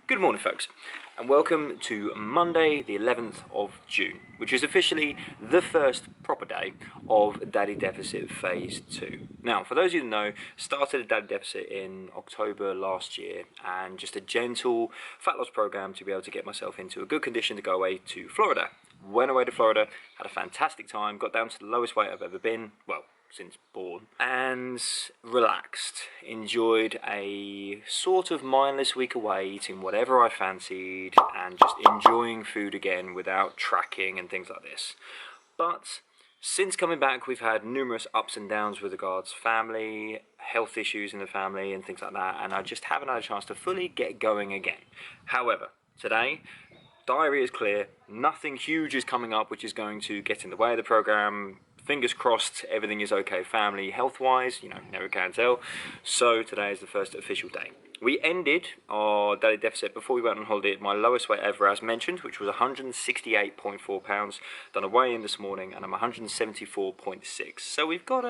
Good morning, folks, and welcome to Monday the 11th of June, which is officially the first proper day of Daddy Deficit Phase 2. Now, for those of you who know, started a Daddy Deficit in October last year, and just a gentle fat loss program to be able to get myself into a good condition to go away to Florida. Went away to Florida, had a fantastic time, got down to the lowest weight I've ever been, well, since born, and relaxed. Enjoyed a sort of mindless week away, eating whatever I fancied and just enjoying food again without tracking and things like this. But since coming back, we've had numerous ups and downs with regards to family, health issues in the family and things like that, and I just haven't had a chance to fully get going again. However, today, diary is clear, nothing huge is coming up which is going to get in the way of the program. Fingers crossed, everything is okay family, health-wise, you never can tell. So today is the first official day. We ended our daily deficit before we went on holiday at my lowest weight ever, as mentioned, which was 168.4 pounds. Done a weigh-in this morning, and I'm 174.6. So we've got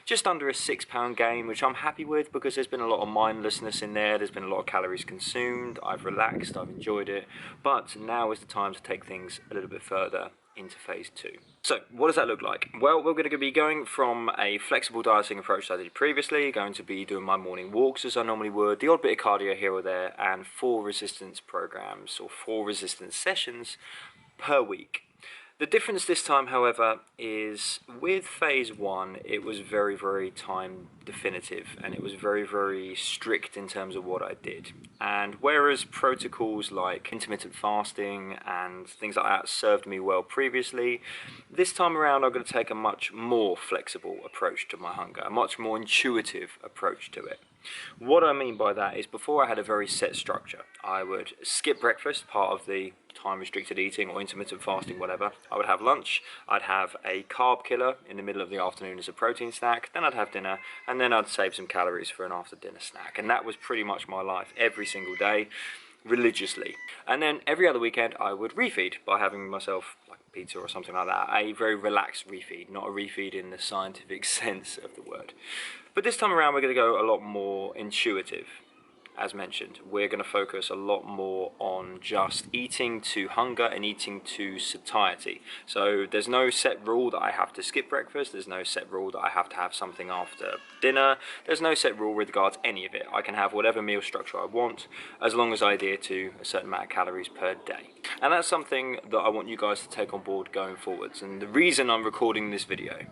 just under a 6 pound gain, which I'm happy with because there's been a lot of mindlessness in there. There's been a lot of calories consumed. I've relaxed, I've enjoyed it. But now is the time to take things a little bit further into phase 2. So what does that look like? Well, we're going to be going from a flexible dieting approach that I did previously, going to be doing my morning walks as I normally would, the odd bit of cardio here or there, and 4 resistance programs or 4 resistance sessions per week. The difference this time, however, is with phase 1, it was very, very time definitive, and it was very, very strict in terms of what I did. And whereas protocols like intermittent fasting and things like that served me well previously, this time around I'm going to take a much more flexible approach to my hunger, a much more intuitive approach to it. What I mean by that is before I had a very set structure. I would skip breakfast, part of the time restricted eating or intermittent fasting, whatever. I would have lunch, I'd have a carb killer in the middle of the afternoon as a protein snack, then I'd have dinner, and then I'd save some calories for an after dinner snack. And that was pretty much my life every single day, religiously. And then every other weekend I would refeed by having myself like pizza or something like that, a very relaxed refeed, not a refeed in the scientific sense of the word. But this time around we're going to go a lot more intuitive. As mentioned, we're going to focus a lot more on just eating to hunger and eating to satiety. So there's no set rule that I have to skip breakfast, there's no set rule that I have to have something after dinner, there's no set rule with regards to any of it. I can have whatever meal structure I want as long as I adhere to a certain amount of calories per day. And that's something that I want you guys to take on board going forwards. And the reason I'm recording this video,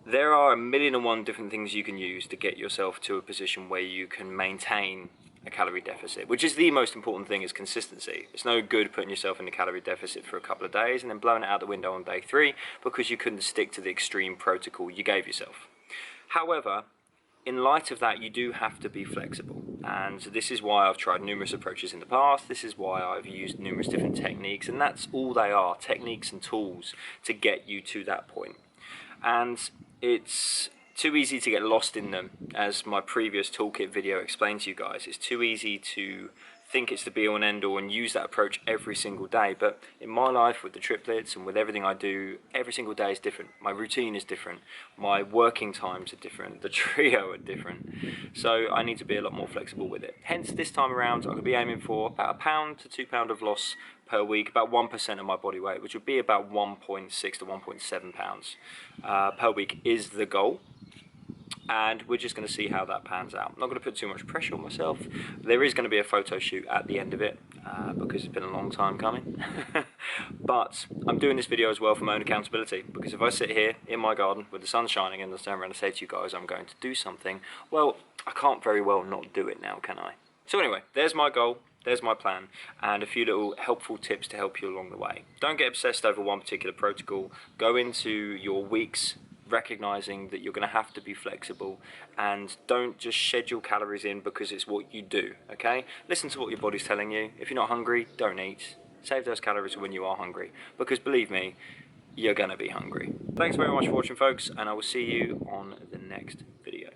there are 1,000,001 different things you can use to get yourself to a position where you can maintain a calorie deficit, which is the most important thing, is consistency. It's no good putting yourself in a calorie deficit for a couple of days and then blowing it out the window on day 3 because you couldn't stick to the extreme protocol you gave yourself. However, in light of that, you do have to be flexible, and this is why I've tried numerous approaches in the past. This is why I've used numerous different techniques, and that's all they are, techniques and tools to get you to that point. And it's too easy to get lost in them, as my previous toolkit video explained to you guys. It's too easy to think it's the be-all and end-all and use that approach every single day. But in my life, with the triplets and with everything I do, every single day is different. My routine is different. My working times are different. The trio are different. So I need to be a lot more flexible with it. Hence, this time around, I could be aiming for about £1 to £2 of loss per week, about 1% of my body weight, which would be about 1.6 to 1.7 pounds per week is the goal. And we're just going to see how that pans out. I'm not going to put too much pressure on myself. There is going to be a photo shoot at the end of it because it's been a long time coming. But I'm doing this video as well for my own accountability, because if I sit here in my garden with the sun shining and I stand around and say to you guys I'm going to do something, well, I can't very well not do it now, can I? So anyway, there's my goal. There's my plan, and a few little helpful tips to help you along the way. Don't get obsessed over one particular protocol. Go into your weeks recognizing that you're going to have to be flexible, and don't just schedule calories in because it's what you do, okay? Listen to what your body's telling you. If you're not hungry, don't eat. Save those calories when you are hungry, because believe me, you're going to be hungry. Thanks very much for watching, folks, and I will see you on the next video.